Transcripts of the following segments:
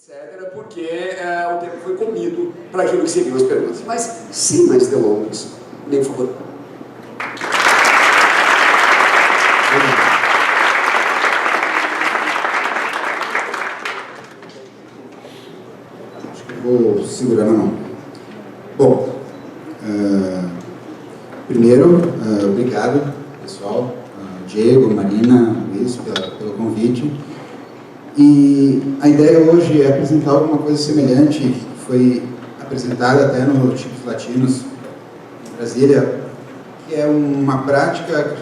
etc., porque o tempo foi comido para aquilo que seriam as perguntas. Mas, sem mais delongas, nem por favor. Acho que vou segurar na mão. Bom, primeiro, obrigado, pessoal, Diego, Marina, Luiz, pelo convite. E a ideia hoje é apresentar alguma coisa semelhante, que foi apresentada até no Tipos Latinos, em Brasília, que é uma prática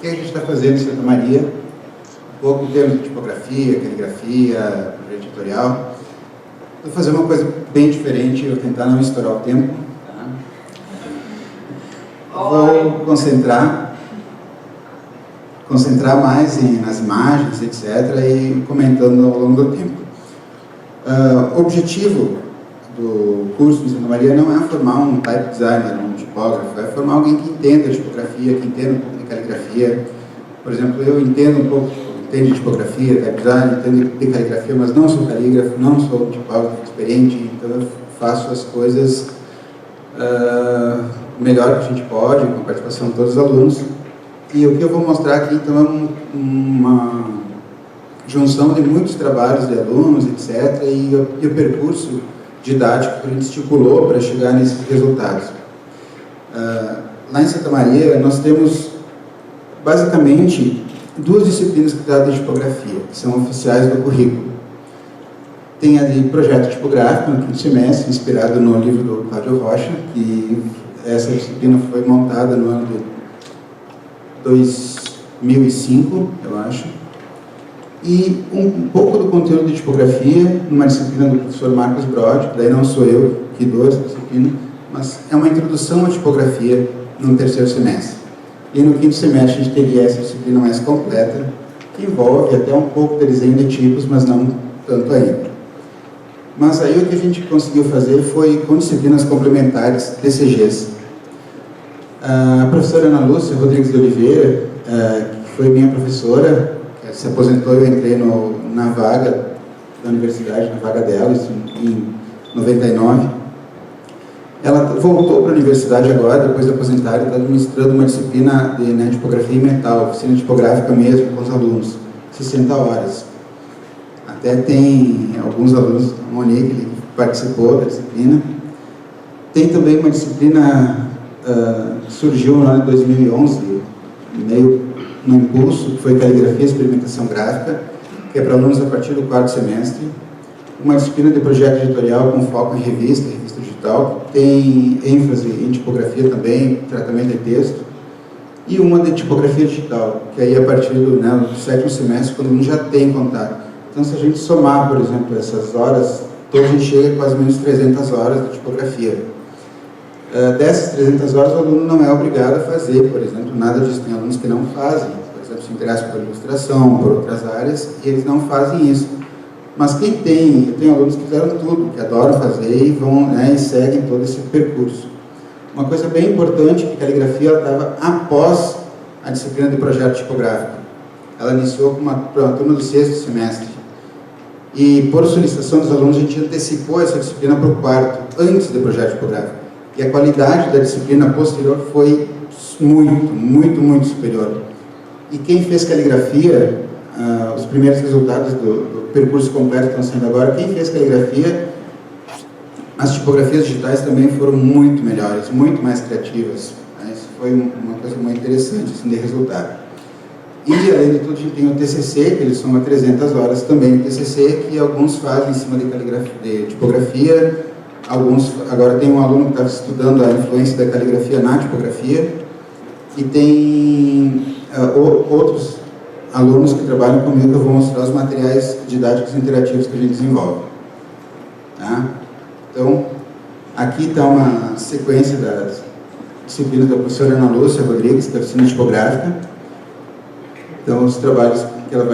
que a gente está fazendo em Santa Maria, um pouco em termos de tipografia, caligrafia, projeto editorial. Vou fazer uma coisa bem diferente, vou tentar não estourar o tempo. Tá? Vou concentrar mais nas imagens, etc., e comentando ao longo do tempo. O objetivo do curso de Santa Maria não é formar um type designer, um tipógrafo, é formar alguém que entenda de tipografia, que entenda um pouco de caligrafia. Por exemplo, eu entendo um pouco, entendo de tipografia, type design, entendo de caligrafia, mas não sou calígrafo, não sou um tipógrafo experiente, então eu faço as coisas melhor que a gente pode, com a participação de todos os alunos. E o que eu vou mostrar aqui, então, é uma junção de muitos trabalhos de alunos, etc., e o percurso didático que a gente estipulou para chegar nesses resultados. Lá em Santa Maria, nós temos, basicamente, duas disciplinas que tratam de tipografia, que são oficiais do currículo. Tem a de projeto tipográfico, no quinto semestre, inspirado no livro do Cláudio Rocha, e essa disciplina foi montada no ano de 2005, eu acho, e um pouco do conteúdo de tipografia, numa disciplina do professor Marcos Brod, daí não sou eu que dou essa disciplina, mas é uma introdução à tipografia no terceiro semestre. E no quinto semestre a gente teria essa disciplina mais completa, que envolve até um pouco de desenho de tipos, mas não tanto ainda. Mas aí o que a gente conseguiu fazer foi com disciplinas complementares, TCGs. A professora Ana Lúcia Rodrigues de Oliveira, que foi minha professora, que se aposentou, eu entrei na vaga da universidade, na vaga dela, isso em 99. Ela voltou para a universidade agora, depois de aposentar, e está administrando uma disciplina de tipografia e metal, oficina tipográfica mesmo, com os alunos, 60 horas. Até tem alguns alunos, a Monique, que participou da disciplina. Tem também uma disciplina surgiu no ano de 2011, meio no impulso, que foi caligrafia e experimentação gráfica, que é para alunos a partir do quarto semestre. Uma disciplina de projeto editorial com foco em revista digital, que tem ênfase em tipografia também, tratamento de texto, e uma de tipografia digital, que aí a partir do sétimo semestre, quando o aluno já tem contato. Então, se a gente somar, por exemplo, essas horas, então a gente chega a quase menos 300 horas de tipografia. Dessas 300 horas, o aluno não é obrigado a fazer, por exemplo, nada disso. Tem alunos que não fazem, por exemplo, se interessam por ilustração, por outras áreas, e eles não fazem isso. Mas quem tem alunos que fizeram tudo, que adoram fazer e vão, e seguem todo esse percurso. Uma coisa bem importante, que a caligrafia estava após a disciplina de projeto tipográfico. Ela iniciou com uma turma do sexto semestre. E, por solicitação dos alunos, a gente antecipou essa disciplina para o quarto, antes do projeto tipográfico. E a qualidade da disciplina posterior foi muito superior. E quem fez caligrafia, os primeiros resultados do percurso completo estão saindo agora, quem fez caligrafia, as tipografias digitais também foram muito melhores, muito mais criativas. Isso foi uma coisa muito interessante, assim, de resultado. E, além de tudo, a gente tem o TCC, que eles são a 300 horas também de TCC, que alguns fazem em cima de tipografia. Agora tem um aluno que estava estudando a influência da caligrafia na tipografia, e tem outros alunos que trabalham comigo, que eu vou mostrar os materiais didáticos interativos que a gente desenvolve. Tá? Então, aqui está uma sequência das disciplinas da professora Ana Lúcia Rodrigues, da oficina tipográfica. Então, os trabalhos que ela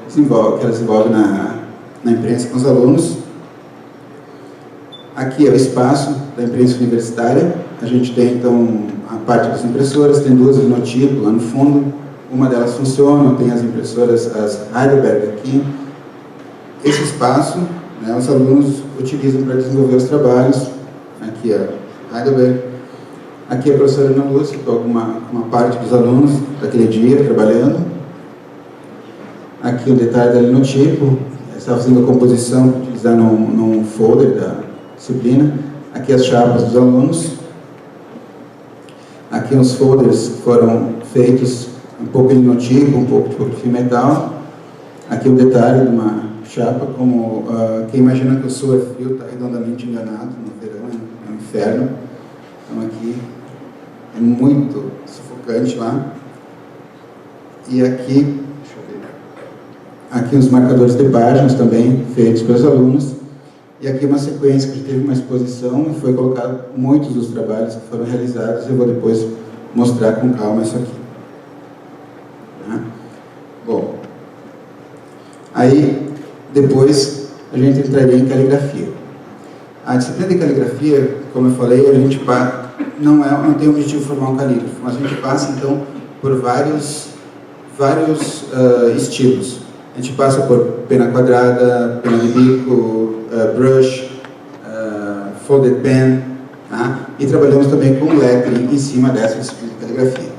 desenvolve na imprensa com os alunos. Aqui é o espaço da imprensa universitária. A gente tem, então, a parte das impressoras, tem duas linotipo lá no fundo. Uma delas funciona, tem as impressoras, as Heidelberg aqui. Esse espaço né, os alunos utilizam para desenvolver os trabalhos. Aqui é Heidelberg. Aqui é a professora Ana Lúcia, com uma parte dos alunos daquele dia trabalhando. Aqui um detalhe da linotipo, estava fazendo a composição para utilizar num folder da disciplina. Aqui as chapas dos alunos. Aqui uns folders que foram feitos um pouco em linotipo, um pouco de fotografia metal. Aqui um detalhe de uma chapa, como quem imagina que o sul é frio está redondamente enganado, no verão é um inferno. Então aqui é muito sufocante lá. E aqui, deixa eu ver, aqui uns marcadores de páginas também feitos pelos alunos. E aqui uma sequência que teve uma exposição e foi colocado muitos dos trabalhos que foram realizados. Eu vou depois mostrar com calma isso aqui. Bom, aí depois a gente entraria em caligrafia. A disciplina de caligrafia, como eu falei, a gente não tem o objetivo de formar um calígrafo, mas a gente passa então por vários estilos. A gente passa por pena quadrada, pena de bico, brush, folded pen, tá? E trabalhamos também com lettering em cima dessa disciplina de caligrafia.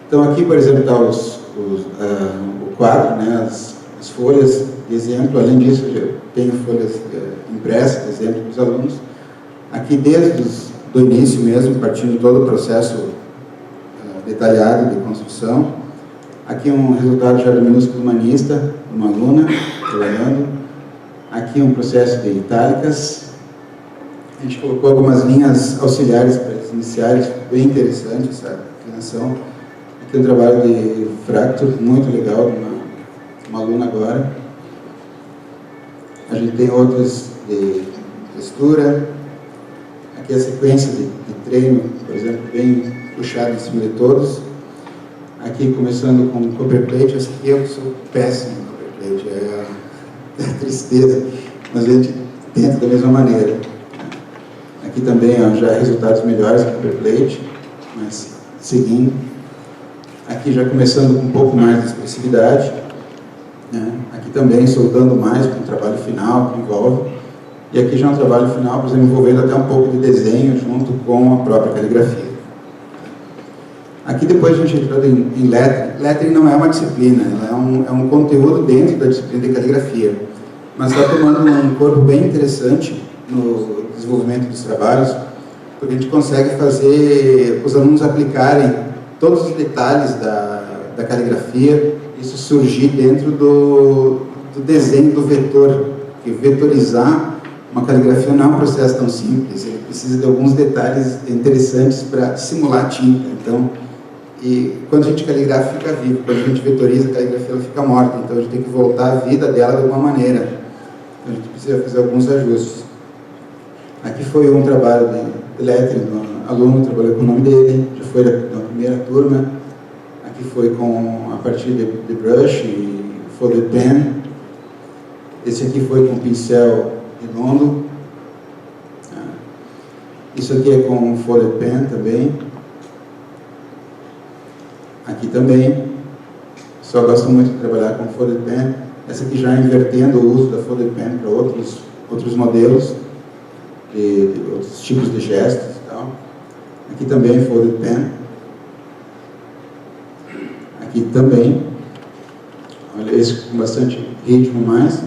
Então aqui, por exemplo, está o quadro, né, as folhas de exemplo. Além disso, eu tenho folhas impressas de exemplo para os alunos. Aqui desde do início mesmo, partindo de todo o processo detalhado de construção. Aqui um resultado já do minúsculo humanista, uma aluna trabalhando. Aqui um processo de itálicas. A gente colocou algumas linhas auxiliares para eles iniciarem, bem interessante essa inclinação. Aqui um trabalho de fracture, muito legal, de uma aluna agora. A gente tem outros de textura. Aqui a sequência de treino, por exemplo, bem puxada em cima de todos. Aqui começando com copperplate. Esse aqui eu sou péssimo em copperplate, é a tristeza, mas a gente tenta da mesma maneira. Aqui também já resultados melhores que copperplate, mas seguindo. Aqui já começando com um pouco mais de expressividade, né? Aqui também soltando mais com o trabalho final que envolve. E aqui já é um trabalho final, por exemplo, envolvendo até um pouco de desenho junto com a própria caligrafia. Aqui depois a gente entrou em lettering. Lettering não é uma disciplina, ela é um conteúdo dentro da disciplina de caligrafia, mas está tomando um corpo bem interessante no desenvolvimento dos trabalhos, porque a gente consegue fazer os alunos aplicarem todos os detalhes da caligrafia, isso surgir dentro do desenho do vetor, porque vetorizar uma caligrafia não é um processo tão simples, ele precisa de alguns detalhes interessantes para simular tinta. Então, e quando a gente caligrafa, fica vivo. Quando a gente vetoriza a caligrafia, ela fica morta. Então, a gente tem que voltar a vida dela de alguma maneira. Então, a gente precisa fazer alguns ajustes. Aqui foi um trabalho de lettering, um aluno trabalhou com o nome dele, já foi na primeira turma. Aqui foi a partir de brush e folded pen. Esse aqui foi com pincel redondo. Isso aqui é com folded pen também. Aqui também. Só gosto muito de trabalhar com folded pen. Essa aqui já invertendo o uso da folded pen para outros modelos, de outros tipos de gestos e tal. Aqui também folded pen. Aqui também. Olha, esse com bastante ritmo mais.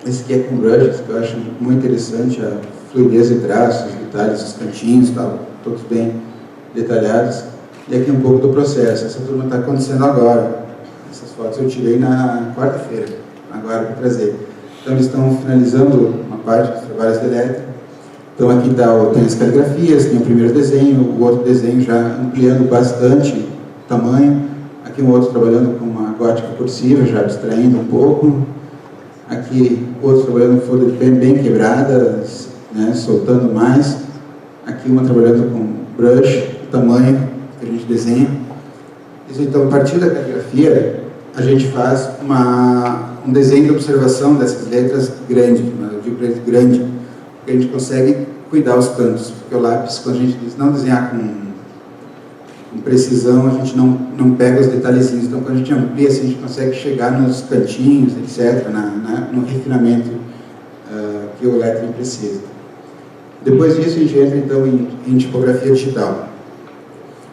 Esse aqui é com brushes, que eu acho muito interessante, a fluidez de traços, os detalhes, os cantinhos e tal, todos bem detalhados. E aqui um pouco do processo. Essa turma está acontecendo agora. Essas fotos eu tirei na quarta-feira, agora para trazer. Então eles estão finalizando uma parte dos trabalhos de lettering. Então aqui tem as caligrafias, tem o primeiro desenho, o outro desenho já ampliando bastante o tamanho. Aqui um outro trabalhando com uma gótica cursiva, já abstraindo um pouco. Aqui outro trabalhando com folded pen bem quebrada, né, soltando mais. Aqui uma trabalhando com brush, o tamanho que a gente desenha. Isso, então, a partir da caligrafia, a gente faz um desenho de observação dessas letras grande, eu digo grande, porque a gente consegue cuidar os cantos, porque o lápis, quando a gente diz não desenhar com precisão, a gente não pega os detalhezinhos. Então, quando a gente amplia, assim, a gente consegue chegar nos cantinhos, etc., no refinamento que o lettering precisa. Depois disso, a gente entra então em tipografia digital.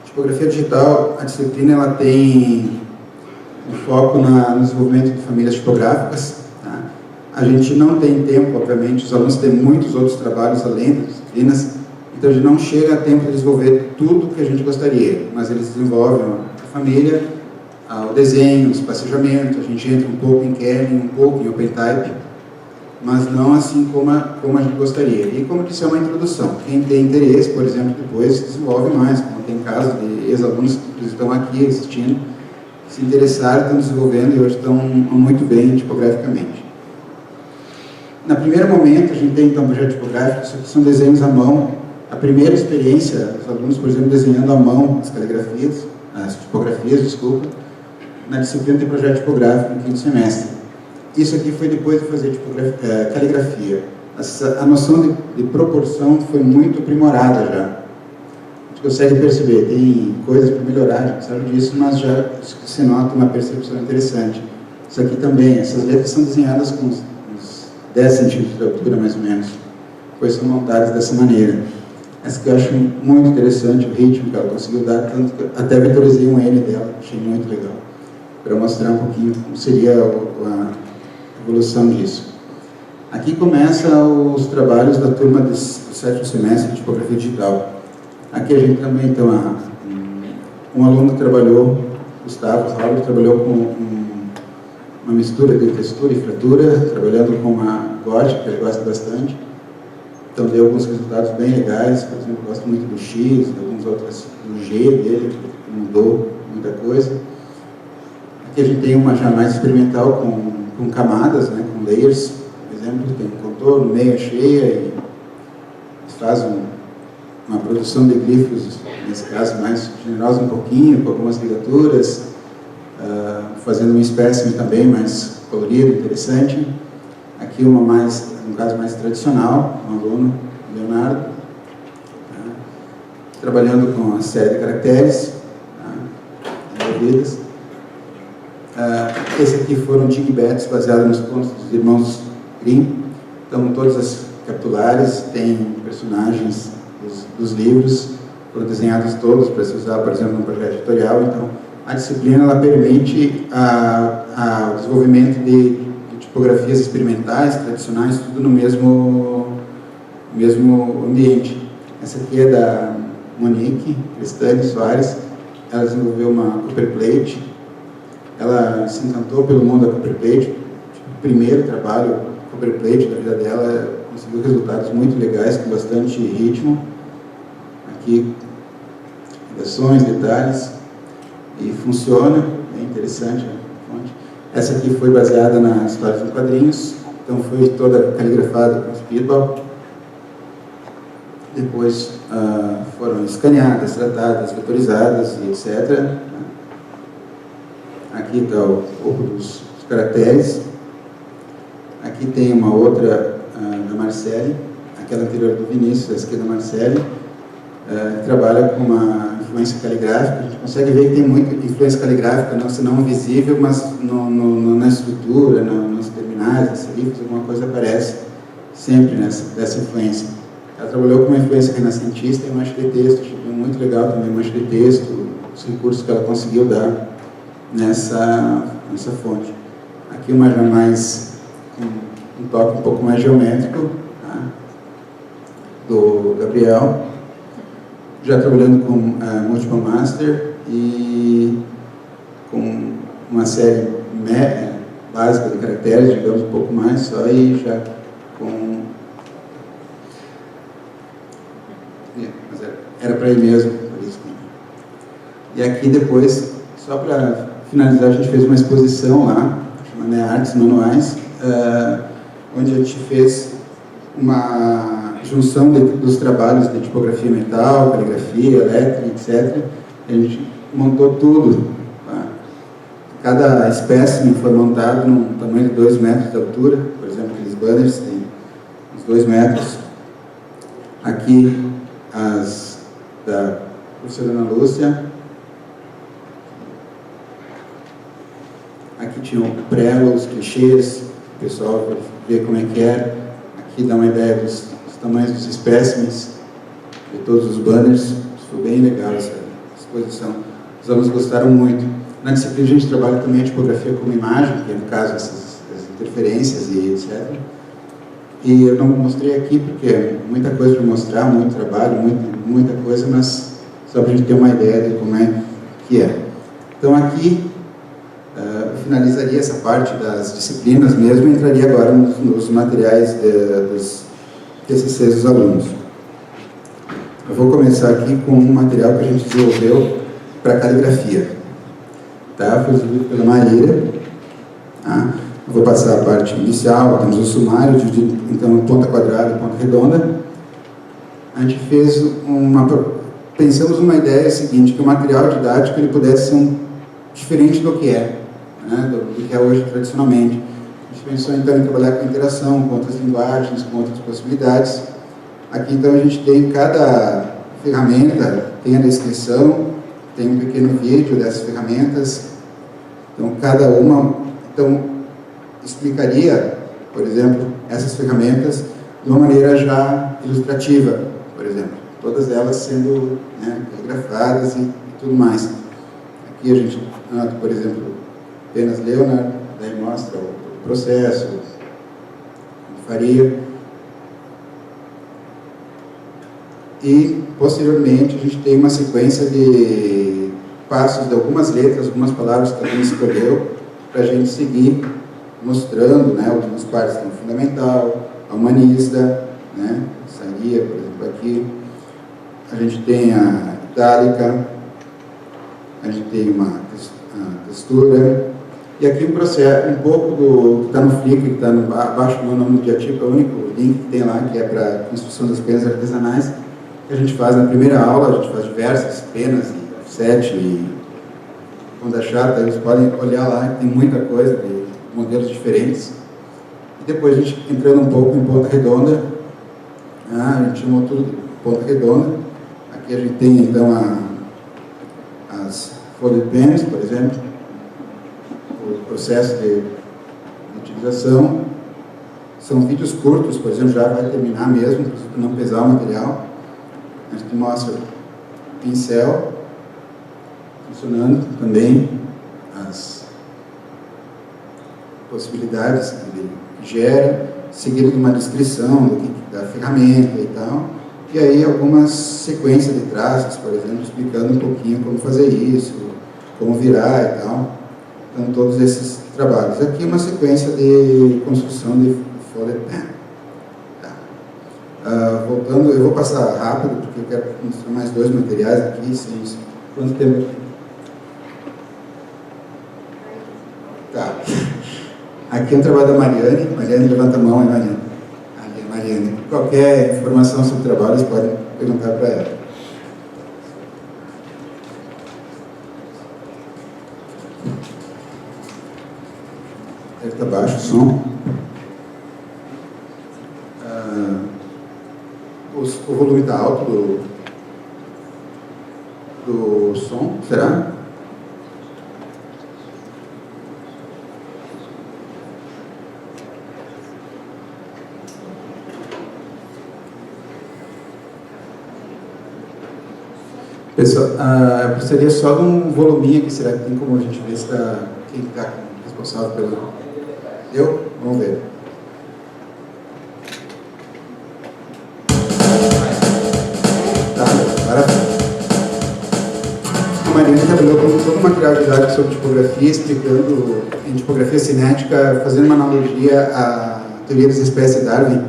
Tipografia digital, a disciplina ela tem um foco no desenvolvimento de famílias tipográficas. Tá? A gente não tem tempo, obviamente, os alunos têm muitos outros trabalhos além das disciplinas, então a gente não chega a tempo de desenvolver tudo que a gente gostaria, mas eles desenvolvem a família, o desenho, o espacejamento, a gente entra um pouco em kerning, um pouco em OpenType, mas não assim como a gente gostaria. E como disse, é uma introdução. Quem tem interesse, por exemplo, depois desenvolve mais, como tem casos de ex-alunos que estão aqui assistindo, se interessaram, estão desenvolvendo e hoje estão muito bem tipograficamente. No primeiro momento, a gente tem então um projeto tipográfico, isso aqui são desenhos à mão. A primeira experiência, os alunos, por exemplo, desenhando à mão as tipografias, desculpa, na disciplina de projeto tipográfico no quinto semestre. Isso aqui foi depois de fazer caligrafia. A noção de proporção foi muito aprimorada já. A gente consegue perceber, tem coisas para melhorar, a gente sabe disso, mas já se nota uma percepção interessante. Isso aqui também, essas letras são desenhadas com uns 10 centímetros de altura, mais ou menos, pois são montadas dessa maneira. Essa que eu acho muito interessante, o ritmo que ela conseguiu dar, tanto que até vetorizei um N dela, achei muito legal, para mostrar um pouquinho como seria a evolução disso. Aqui começam os trabalhos da turma do sétimo semestre de tipografia digital. Aqui a gente também tem um aluno que trabalhou, Gustavo Sauber, trabalhou com uma mistura de textura e fratura, trabalhando com uma gótica, que ele gosta bastante. Então deu alguns resultados bem legais, por exemplo, eu gosto muito do X, de alguns outros, do G dele, que mudou muita coisa. Aqui a gente tem uma já mais experimental com camadas, né, com layers, por exemplo, tem um contorno, meia cheia, e faz uma produção de glifos, nesse caso mais generosa um pouquinho, com algumas ligaturas, fazendo um espécime também mais colorido, interessante. Aqui um caso mais tradicional, um aluno, Leonardo, trabalhando com a série de caracteres envolvidas. Esse aqui foram digbats baseados nos contos dos irmãos Grimm. Então, todas as capitulares têm personagens dos livros, foram desenhados todos para se usar, por exemplo, no projeto editorial. Então, a disciplina ela permite o desenvolvimento de tipografias experimentais, tradicionais, tudo no mesmo ambiente. Essa aqui é da Monique Cristane Soares. Ela desenvolveu uma copperplate. Ela se encantou pelo mundo da copperplate. O primeiro trabalho copperplate da vida dela, conseguiu resultados muito legais, com bastante ritmo. Aqui, redações, detalhes, e funciona, é interessante a fonte. Essa aqui foi baseada na história em quadrinhos, então foi toda caligrafada com speedball. Depois foram escaneadas, tratadas, vetorizadas e etc. Aqui está o pouco dos caracteres. Aqui tem uma outra da Marcele, aquela anterior do Vinícius, essa aqui é da Marcele, que trabalha com uma influência caligráfica. A gente consegue ver que tem muita influência caligráfica, não visível, mas na estrutura, nos terminais, nas serifas, alguma coisa aparece sempre dessa influência. Ela trabalhou com uma influência renascentista e mancha de texto, achei muito legal também mancha de texto, os recursos que ela conseguiu dar nessa fonte. Aqui uma já mais, um toque um pouco mais geométrico, tá? Do Gabriel, já trabalhando com Multiple Master e com uma série básica de caracteres, digamos um pouco mais só, e já com... Mas era para ele mesmo, por isso. E aqui depois, só para finalizar, a gente fez uma exposição lá, chamada Artes Manuais, onde a gente fez uma junção dos trabalhos de tipografia metal, caligrafia, lettering, etc. A gente montou tudo. Tá? Cada espécime foi montado num tamanho de 2 metros de altura, por exemplo, aqueles banners têm uns 2 metros. Aqui as da professora Ana Lúcia. Aqui tinham pré, os clichês, o pessoal ver como é que era. Aqui dá uma ideia dos tamanhos dos espécimes, de todos os banners. Foi bem legal essa exposição. Os alunos gostaram muito. Na disciplina a gente trabalha também a tipografia como imagem, que é no caso essas interferências e etc. E eu não mostrei aqui porque é muita coisa para mostrar, muito trabalho, muita coisa, mas só para a gente ter uma ideia de como é que é. Então aqui eu finalizaria essa parte das disciplinas mesmo e entraria agora nos materiais dos TCCs dos alunos. Eu vou começar aqui com um material que a gente desenvolveu para caligrafia. Tá? Foi desenvolvido pela Maíra. Tá? Eu vou passar a parte inicial, temos o sumário, dividido então em ponta quadrada e ponta redonda. A gente fez pensamos numa ideia seguinte, que o material didático ele pudesse ser diferente do que é, né? do que é hoje tradicionalmente. A gente pensou então em trabalhar com interação, com outras linguagens, com outras possibilidades. Aqui então a gente tem cada ferramenta, tem a descrição, tem um pequeno vídeo dessas ferramentas. Então cada uma explicaria, por exemplo, essas ferramentas de uma maneira já ilustrativa, por exemplo, todas elas sendo caligrafadas e tudo mais. Aqui a gente nota, por exemplo, apenas Leonard, daí mostra o processo, o faria. E, posteriormente, a gente tem uma sequência de passos de algumas letras, algumas palavras que a gente escolheu, para a gente seguir mostrando, algumas partes do fundamental, a humanista, Saria, por exemplo, aqui. A gente tem a itálica, a gente tem a textura, e aqui o processo, um pouco do que está no Flickr, que está abaixo do meu nome do diatipo, é o único link que tem lá, que é para a construção das penas artesanais, que a gente faz na primeira aula. A gente faz diversas penas, e offset, e onda chata, eles podem olhar lá, tem muita coisa, de modelos diferentes. E depois a gente entrando um pouco em ponta redonda, a gente chamou tudo de ponta redonda. Aqui a gente tem então as folded pens, por exemplo, o processo de utilização. São vídeos curtos, por exemplo, já vai terminar mesmo, para não pesar o material. A gente mostra o pincel funcionando também, as possibilidades que ele gera, seguido de uma descrição da ferramenta e tal, e aí algumas sequências de traços, por exemplo, explicando um pouquinho como fazer isso, como virar e tal. Então, todos esses trabalhos. Aqui uma sequência de construção de folded pen. Tá. Voltando, eu vou passar rápido, porque eu quero mostrar mais dois materiais aqui. Quanto tempo? Tá. Aqui é um trabalho da Mariane. Mariane, levanta a mão aí, Mariane. Ali é Mariane. Qualquer informação sobre o trabalho, vocês podem perguntar para ela. Deve estar baixo o som. O volume está alto do som, será? Pessoal, eu precisaria só de um voluminho aqui. Será que tem como a gente ver quem está responsável pelo... Deu? Vamos ver. Tá, maravilha. A Mariana trabalhou com todo o material didático sobre tipografia, explicando em tipografia cinética, fazendo uma analogia à teoria das espécies de Darwin.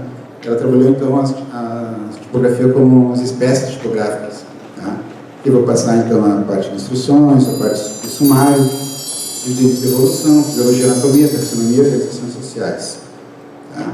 Ela trabalhou então a tipografia como as espécies tipográficas. Tá? Aqui vou passar então a parte de instruções, a parte de sumário, de evolução, fisiologia, anatomia, taxonomia e organizações sociais. Tá?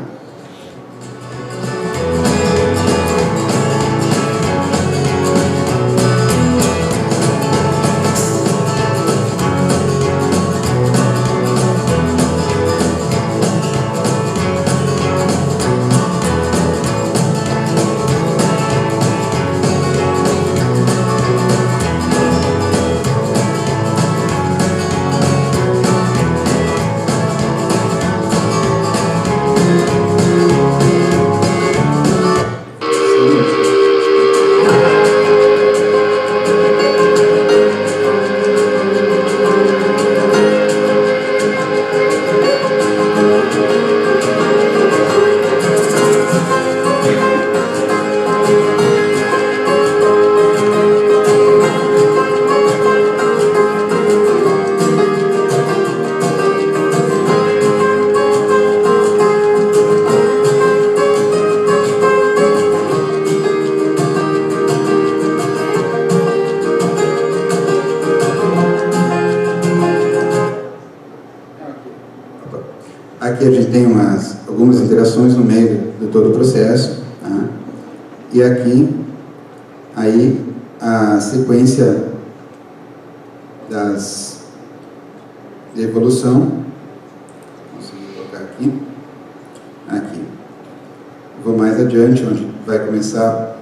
Aqui a gente tem algumas interações no meio de todo o processo, tá? E aqui, aí, a sequência de evolução. Consegui colocar aqui. Vou mais adiante, onde vai começar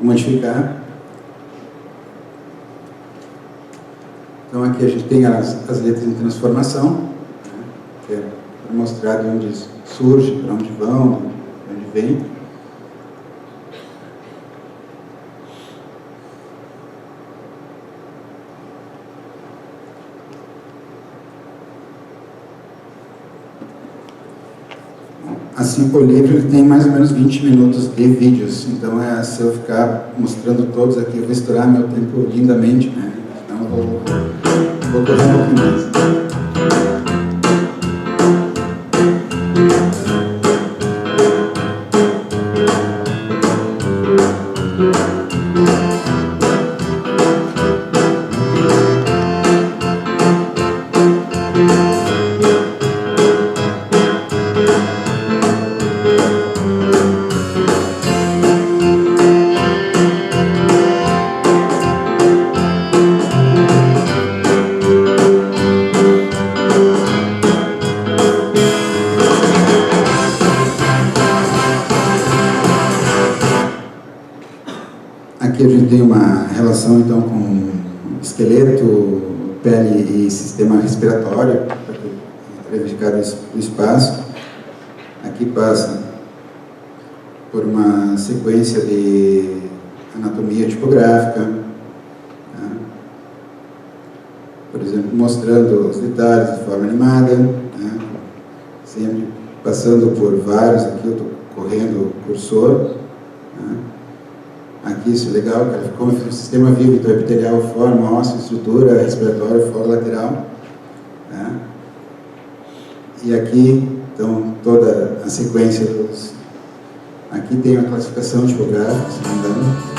a modificar. Então aqui a gente tem as letras em transformação, né, que é para mostrar de onde surge, para onde vão, de onde vem. Assim, o livro ele tem mais ou menos 20 minutos de vídeos, então se eu ficar mostrando todos aqui, eu vou estourar meu tempo lindamente, né? Então eu vou correr um pouquinho mais. Aqui a gente tem uma relação então com esqueleto, pele e sistema respiratório, para verificar o espaço. Aqui passa por uma sequência de anatomia tipográfica, tá? Por exemplo, mostrando os detalhes de forma animada, né? Sempre passando por vários, aqui eu estou correndo o cursor, né? Aqui isso é legal, como o sistema vivo, então epitelial, forma, ósseo, estrutura, respiratório, foro lateral, né? E aqui, então, toda a sequência dos... Aqui tem a classificação tipográfica, se não me engano.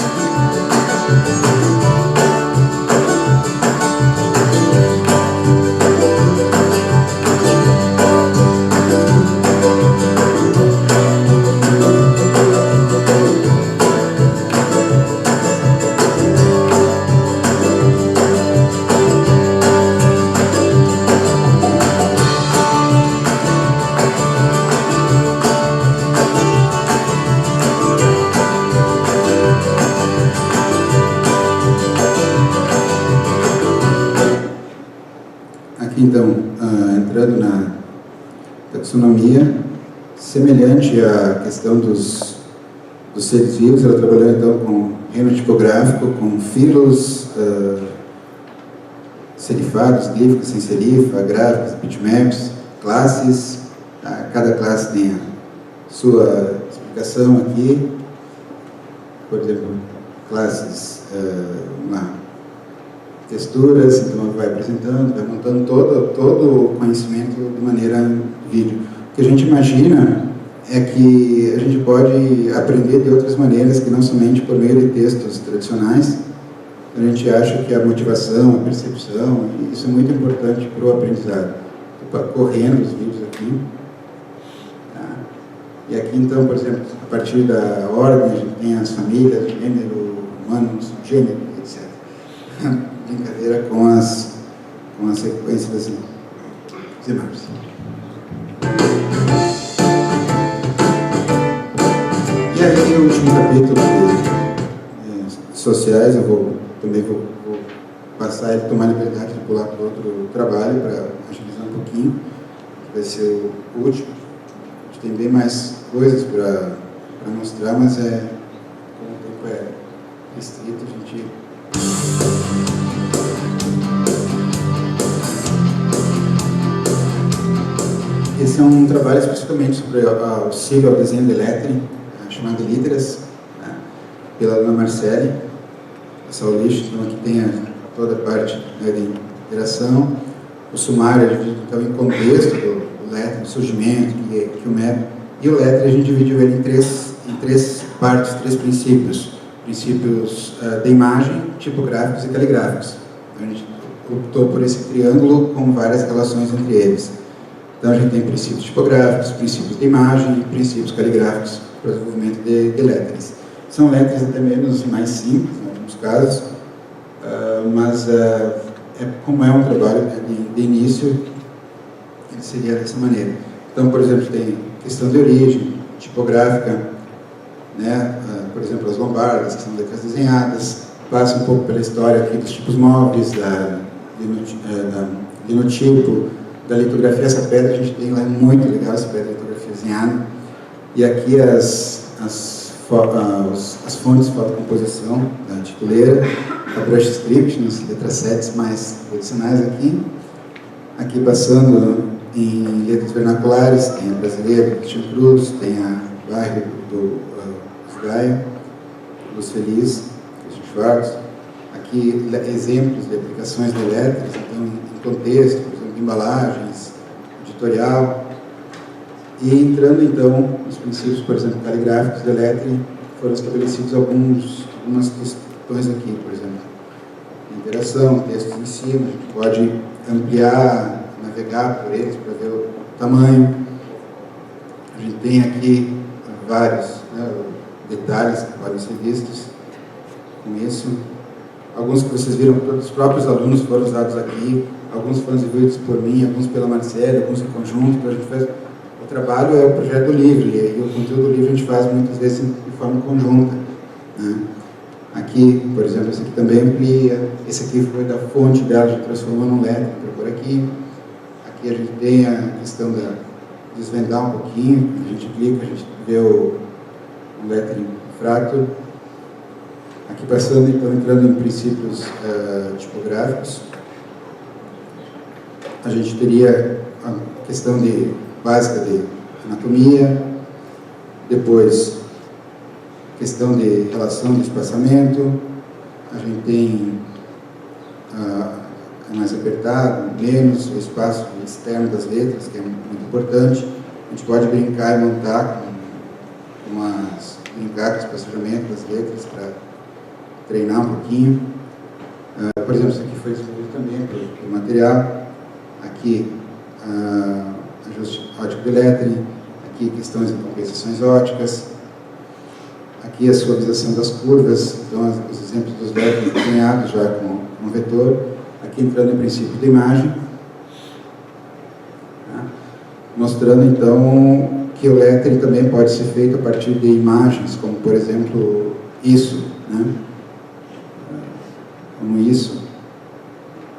Então, entrando na taxonomia, semelhante à questão dos seres vivos, ela trabalhou então com reino tipográfico, com filos, serifados, glíficos, sem serifa, gráficos, bitmaps, classes. Cada classe tem a sua explicação aqui. Por exemplo, classes, texturas, então vai apresentando, vai montando todo o conhecimento de maneira vídeo. O que a gente imagina é que a gente pode aprender de outras maneiras que não somente por meio de textos tradicionais. A gente acha que a motivação, a percepção, isso é muito importante para o aprendizado. Estou correndo os vídeos aqui. Tá? E aqui então, por exemplo, a partir da ordem, a gente tem as famílias, gênero, humano, subgênero, etc. Brincadeira com a sequência das imagens. E aí, o último capítulo de sociais, eu também vou passar e tomar a liberdade de pular para outro trabalho, para agilizar um pouquinho. Vai ser o último. A gente tem bem mais coisas para mostrar, mas como o tempo é restrito, a gente... Esse é um trabalho especificamente sobre o auxílio ao desenho de lettering, chamado Literas, né, pela Ana Marcelli, da Saulish. Então aqui tem toda a parte, né, de interação, o sumário então, em contexto do lettering, do surgimento, que o MEP, e o lettering a gente dividiu ele em três partes, três princípios. Princípios de imagem, tipográficos e caligráficos. Então, a gente optou por esse triângulo com várias relações entre eles. Então a gente tem princípios tipográficos, princípios de imagem e princípios caligráficos para o desenvolvimento de letras. São letras até menos mais simples, em alguns casos, mas como é um trabalho de início, ele seria dessa maneira. Então, por exemplo, tem questão de origem, tipográfica, né? Por exemplo, as lombardas, que são letras desenhadas, passa um pouco pela história aqui dos tipos móveis, da linotipo, da litografia. Essa pedra a gente tem lá, é muito legal, essa pedra de litografia desenhada. E aqui as fontes de fotocomposição da tituleira, a brush script, nas letras 7 mais tradicionais aqui. Aqui passando em letras vernaculares, tem a brasileira, Cristian Cruz, tem a bairro do Gaia, Luz Feliz, Christian Schwartz. Aqui exemplos de aplicações de letras, então em contexto, por exemplo, de embalagens, editorial. E entrando então nos princípios, por exemplo, caligráficos de lettering, foram estabelecidos algumas questões aqui, por exemplo, interação, textos em cima, a gente pode ampliar, navegar por eles para ver o tamanho. A gente tem aqui vários detalhes que podem ser vistos com isso. Alguns que vocês viram, os próprios alunos foram usados aqui, alguns foram desenvolvidos por mim, alguns pela Marcela, alguns em conjunto. Então a gente faz, o trabalho é o projeto do livro, e o conteúdo do livro a gente faz muitas vezes de forma conjunta, né? Aqui, por exemplo, esse aqui também amplia, esse aqui foi da fonte dela, a gente transformou num lettering por aqui. Aqui a gente tem a questão de desvendar um pouquinho, a gente clica, a gente vê o lettering fractal. Aqui passando, então, entrando em princípios tipográficos, a gente teria a questão básica de anatomia, depois questão de relação de espaçamento, a gente tem mais apertado, menos, o espaço externo das letras, que é muito importante. A gente pode brincar e montar brincar com o espaçamento das letras para treinar um pouquinho. Por exemplo, isso aqui foi desenvolvido também pelo material. Aqui, ajuste ótico de lettering. Aqui, questões de compensações óticas. Aqui, a suavização das curvas. Então, os exemplos dos letterings desenhados já com um vetor. Aqui, entrando em princípio de imagem. Mostrando, então, que o lettering também pode ser feito a partir de imagens, como, por exemplo, isso, né? Como isso,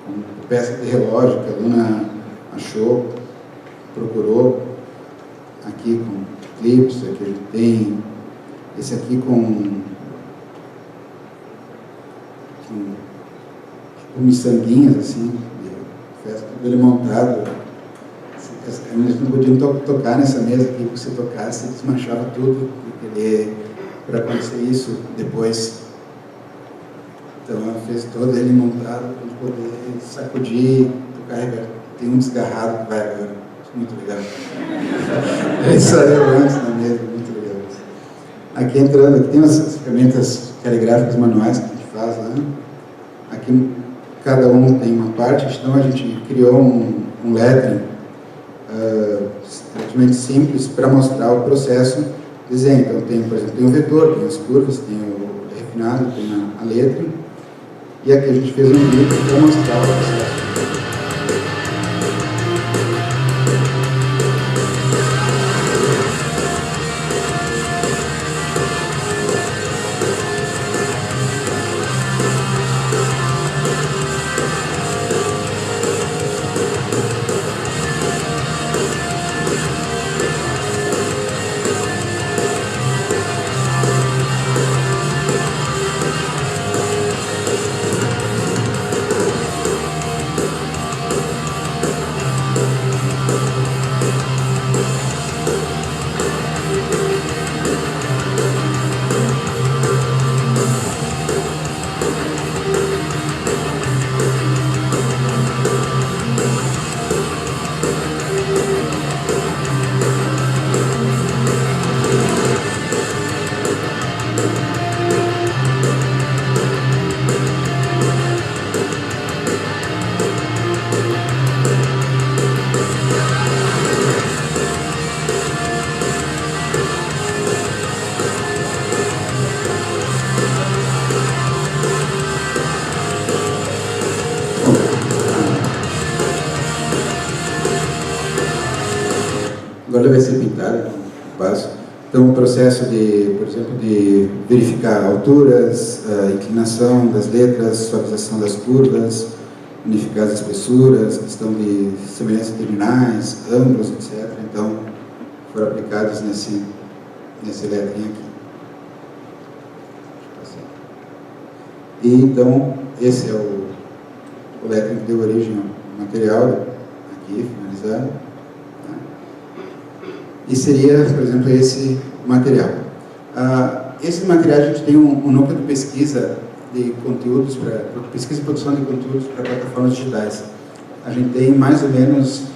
como peça de relógio que a aluna achou, procurou, aqui com clips, aqui a gente tem esse aqui com miçanguinhas, assim, de festa, tudo ele montado. Eles não podiam tocar nessa mesa aqui, porque se tocasse, desmanchava tudo, para acontecer isso depois. Então ela fez todo ele montado para poder sacudir, tocar. Tem um desgarrado que vai agora, muito legal. Ele saiu antes na mesa, muito legal. Aqui entrando, aqui tem umas ferramentas caligráficas manuais que a gente faz lá. Aqui cada um tem uma parte, então a gente criou um lettering relativamente simples para mostrar o processo de desenho. Então tem, por exemplo, tem o vetor, tem as curvas, tem o refinado, tem a letra. E aqui a gente fez um vídeo para mostrar o processo. vai ser pintada, não passo. Então, o processo de, por exemplo, de verificar alturas, inclinação das letras, suavização das curvas, unificar as espessuras, questão de semelhança de terminais, ângulos, etc. Então, foram aplicados nesse letrinho aqui. E, então, esse é o lettering que deu origem ao material, aqui, finalizado. E seria, por exemplo, esse material. Esse material a gente tem um núcleo de pesquisa de conteúdos, pesquisa e produção de conteúdos para plataformas digitais. A gente tem mais ou menos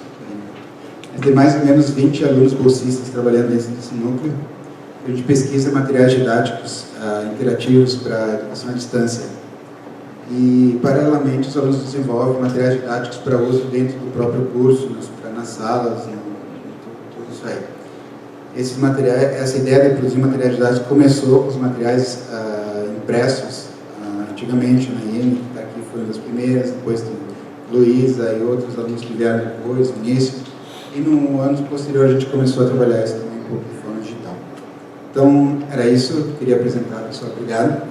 20 alunos bolsistas trabalhando nesse núcleo. A gente pesquisa materiais didáticos interativos para educação à distância. E, paralelamente, os alunos desenvolvem materiais didáticos para uso dentro do próprio curso, nas salas, tudo isso aí. Esses materiais, essa ideia de produzir materiais didáticos começou com os materiais impressos, antigamente na IEM, que está aqui, foi uma das primeiras, depois tem Luísa e outros alunos que vieram depois, no início, e no ano posterior a gente começou a trabalhar isso também um pouco de forma digital. Então, era isso, eu queria apresentar, pessoal, obrigado.